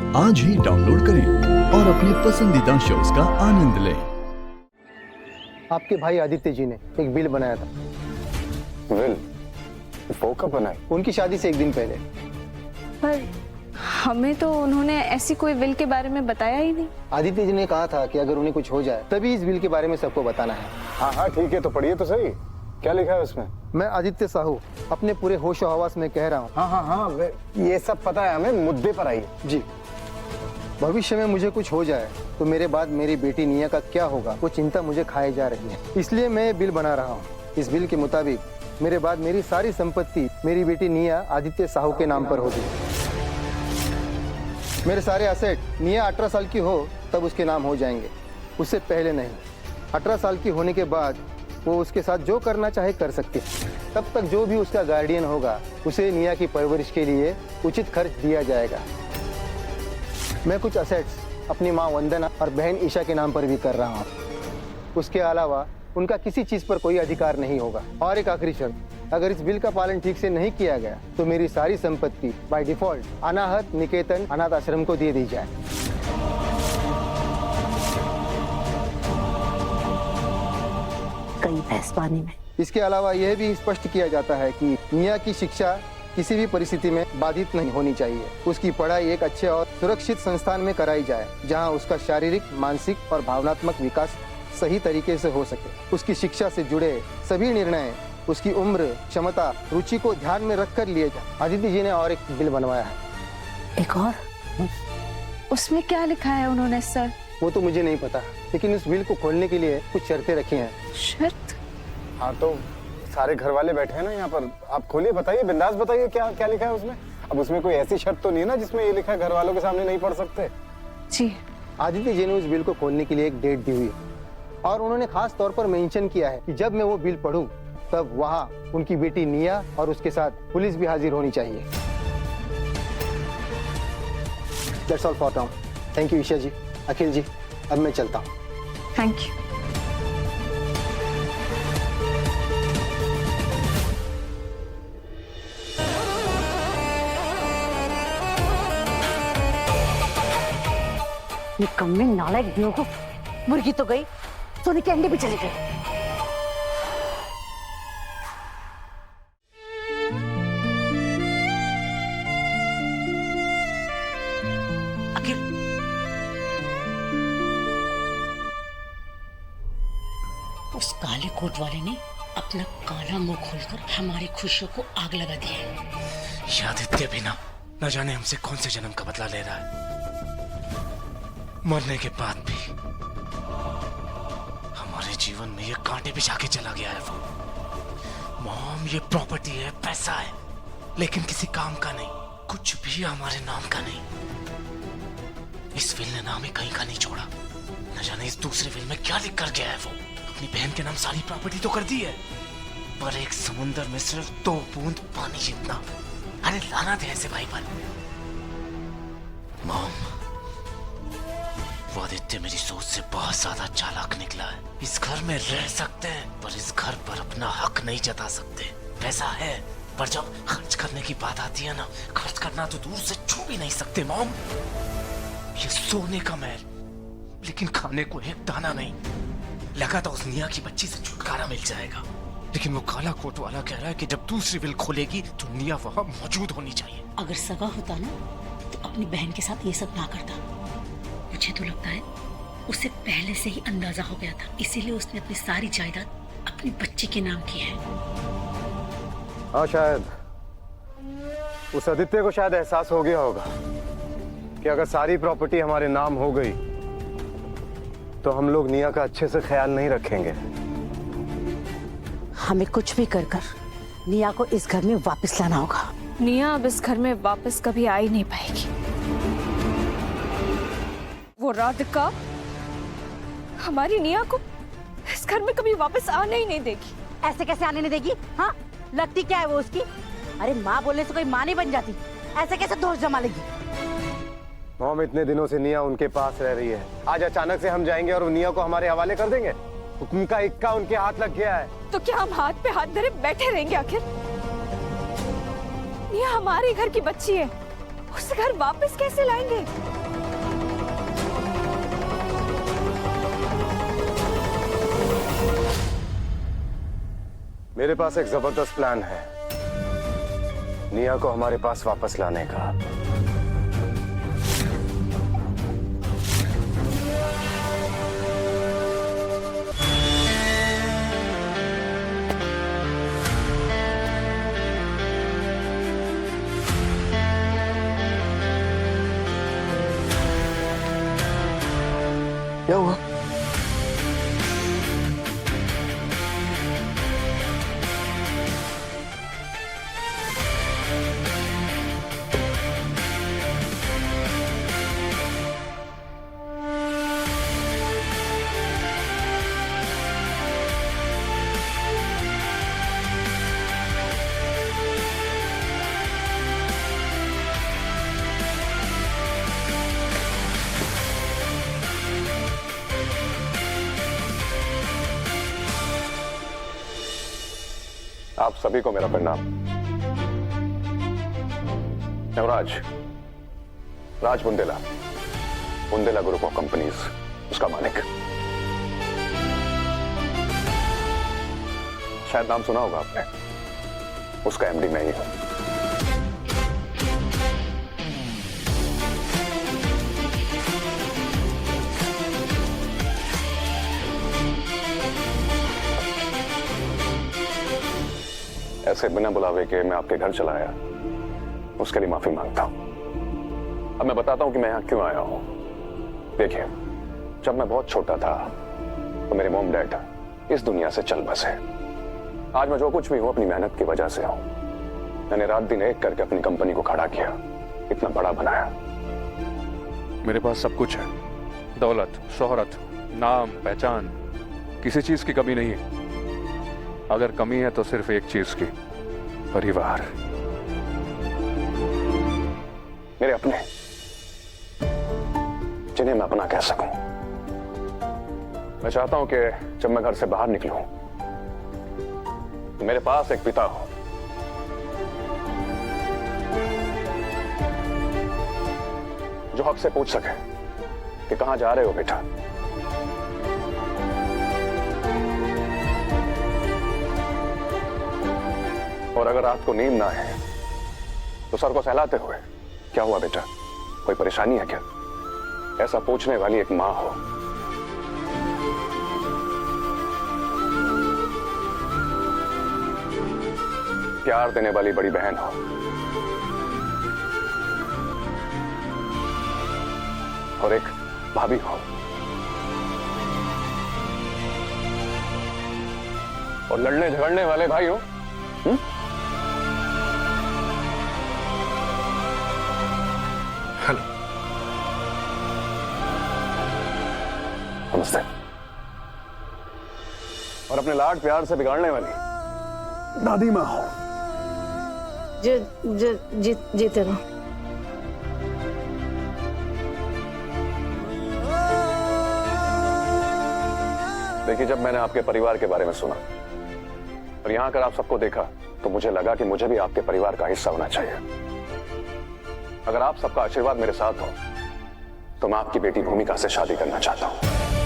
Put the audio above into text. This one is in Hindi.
आज ही डाउनलोड करें और अपने पसंदीदा शोज का आनंद लें। आपके भाई आदित्य जी ने एक बिल बनाया था। बिल? वो कब बनाई? उनकी शादी से एक दिन पहले। पर हमें तो उन्होंने ऐसी कोई बिल के बारे में बताया ही नहीं। आदित्य जी ने कहा था कि अगर उन्हें कुछ हो जाए तभी इस बिल के बारे में सबको बताना है। हाँ हाँ ठीक है, तो पढ़िए तो सही, क्या लिखा है उसमें? मैं आदित्य साहू अपने पूरे होश और हवास में कह रहा हूँ। हाँ, ये सब पता है हमें, मुद्दे पर आइए। जी, भविष्य में मुझे कुछ हो जाए तो मेरे बाद मेरी बेटी निया का क्या होगा, वो चिंता मुझे खाए जा रही है। इसलिए मैं ये बिल बना रहा हूँ। इस बिल के मुताबिक मेरे बाद मेरी सारी संपत्ति मेरी बेटी निया आदित्य साहू के नाम पर होगी। मेरे सारे असेट निया 18 साल की हो तब उसके नाम हो जाएंगे, उससे पहले नहीं। 18 साल की होने के बाद वो उसके साथ जो करना चाहे कर सकती है। तब तक जो भी उसका गार्डियन होगा उसे निया की परवरिश के लिए उचित खर्च दिया जाएगा। मैं कुछ असेट्स अपनी माँ वंदना और बहन ईशा के नाम पर भी कर रहा हूँ। उसके अलावा उनका किसी चीज पर कोई अधिकार नहीं होगा। और एक आखिरी शर्त, अगर इस बिल का पालन ठीक से नहीं किया गया तो मेरी सारी संपत्ति बाय डिफॉल्ट अनाहत निकेतन अनाथ आश्रम को दे दी जाए। कई भैंस पानी में। इसके अलावा यह भी स्पष्ट किया जाता है कि निया की शिक्षा किसी भी परिस्थिति में बाधित नहीं होनी चाहिए। उसकी पढ़ाई एक अच्छे और सुरक्षित संस्थान में कराई जाए जहां उसका शारीरिक, मानसिक और भावनात्मक विकास सही तरीके से हो सके। उसकी शिक्षा से जुड़े सभी निर्णय उसकी उम्र, क्षमता, रुचि को ध्यान में रखकर लिए जाए। आदित्य जी ने और एक बिल बनवाया है। एक और? उसमें क्या लिखा है उन्होंने सर? वो तो मुझे नहीं पता, लेकिन उस बिल को खोलने के लिए कुछ शर्तें रखी हैं। शर्त? हाँ तो सारे घर वाले बैठे हैं ना यहाँ पर, आप खोलिए, बताइए, बिंदास बताइए क्या क्या लिखा है उसमें। अब उसमें कोई ऐसी शर्त तो नहीं है ना जिसमें ये लिखा है घर वालों के सामने नहीं पढ़ सकते? जी। आदित्य जी ने उस बिल को खोलने के लिए एक डेट दी हुई है और उन्होंने खास तौर पर मेंशन किया है कि जब मैं वो बिल पढ़ूं तब वहाँ उनकी बेटी निया और उसके साथ पुलिस भी हाजिर होनी चाहिए। That's all for now. Thank you Isha जी, अखिल जी, अब मैं चलता हूँ। Thank you. निकम्मे नालायक बेवकूफ। मुर्गी तो गई, सोने के अंडे भी चले गए। अखिल, उस काले कोट वाले ने अपना काला मुंह खोलकर हमारी खुशियों को आग लगा दिया है। आदित्य भी न जाने हमसे कौन से जन्म का बदला ले रहा है। मरने के बाद भी हमारे जीवन में ये कांटे बिछा के चला गया है वो। मॉम, ये प्रॉपर्टी है, पैसा है, लेकिन किसी काम का नहीं, कुछ भी हमारे नाम का नहीं। इस विल ने नाम ही कहीं का नहीं छोड़ा। न जाने इस दूसरे विल में क्या लिख कर गया है वो। अपनी बहन के नाम सारी प्रॉपर्टी तो कर दी है, पर एक समुंदर में सिर्फ 2 बूंद पानी जितना। अरे लानत है ऐसे भाई पर। मॉम, वो आदित्य मेरी सोच से बहुत ज्यादा चालाक निकला है। इस घर में रह सकते हैं पर इस घर पर अपना हक नहीं जता सकते। पैसा है पर जब खर्च करने की बात आती है ना, खर्च करना तो दूर से छू भी नहीं सकते। मॉम, ये सोने का महल, लेकिन खाने को एक दाना नहीं। लगा था उस निया की बच्ची से छुटकारा मिल जाएगा, लेकिन वो काला कोट वाला कह रहा है कि जब दूसरी विल खोलेगी तो निया वहां मौजूद होनी चाहिए। अगर सगा होता ना तो अपनी बहन के साथ ये सब ना करता। मुझे तो लगता है उसे पहले से ही अंदाजा हो गया था, इसीलिए उसने अपनी सारी जायदाद अपनी बच्ची के नाम की है। हाँ, शायद उस आदित्य को शायद एहसास हो गया होगा कि अगर सारी प्रॉपर्टी हमारे नाम हो गई तो हम लोग निया का अच्छे से ख्याल नहीं रखेंगे। हमें कुछ भी कर कर निया को इस घर में वापस लाना होगा। निया अब इस घर में वापस कभी आ ही नहीं पाएगी। वो राधिका हमारी निया को इस घर में कभी वापस आने ही नहीं देगी। ऐसे कैसे आने नहीं देगी? हाँ, लगती क्या है वो उसकी? अरे माँ बोलने से कोई माँ नहीं बन जाती। ऐसे कैसे दोस्त जमा लेगी? मॉम, इतने दिनों से निया उनके पास रह रही है, आज अचानक से हम जाएंगे और निया को हमारे हवाले कर देंगे? हुक्म का इक्का उनके हाथ लग गया है। तो क्या हम हाथ पे हाथ धरे बैठे रहेंगे? आखिर निया हमारे घर की बच्ची है, उसे घर वापस कैसे लाएंगे? मेरे पास एक जबरदस्त प्लान है निया को हमारे पास वापस लाने का। क्या हुआ? आप सभी को मेरा प्रणाम। Navraj, Raj Bundela, Bundela group of companies, उसका मालिक। शायद नाम सुना होगा आपने, उसका एमडी मैं ही हूं। ऐसे बिना बुलावे के मैं आपके घर चला आया, उसके लिए माफी मांगता हूं। अब मैं बताता हूं कि मैं यहां क्यों आया हूं। देखिए, जब मैं बहुत छोटा था तो मेरे मॉम डैड इस दुनिया से चल बसे। आज मैं जो कुछ भी हूं अपनी मेहनत की वजह से हूं। मैंने रात दिन एक करके अपनी कंपनी को खड़ा किया, इतना बड़ा बनाया। मेरे पास सब कुछ है, दौलत, शोहरत, नाम, पहचान, किसी चीज की कमी नहीं है। अगर कमी है तो सिर्फ एक चीज की, परिवार। मेरे अपने, जिन्हें मैं अपना कह सकूं। मैं चाहता हूं कि जब मैं घर से बाहर निकलूं तो मेरे पास एक पिता हो, जो हक से पूछ सके कि कहां जा रहे हो बेटा। और अगर रात को नींद ना आए तो सर को सहलाते हुए, क्या हुआ बेटा, कोई परेशानी है क्या, ऐसा पूछने वाली एक मां हो। प्यार देने वाली बड़ी बहन हो। और एक भाभी हो। और लड़ने झगड़ने वाले भाई हो। हेलो, नमस्ते। और अपने लाड प्यार से बिगाड़ने वाली दादी माँ हो। जीते रहो। देखिए, जब मैंने आपके परिवार के बारे में सुना और यहां आकर आप सबको देखा तो मुझे लगा कि मुझे भी आपके परिवार का हिस्सा होना चाहिए। अगर आप सबका आशीर्वाद मेरे साथ हो तो मैं आपकी बेटी भूमिका से शादी करना चाहता हूं।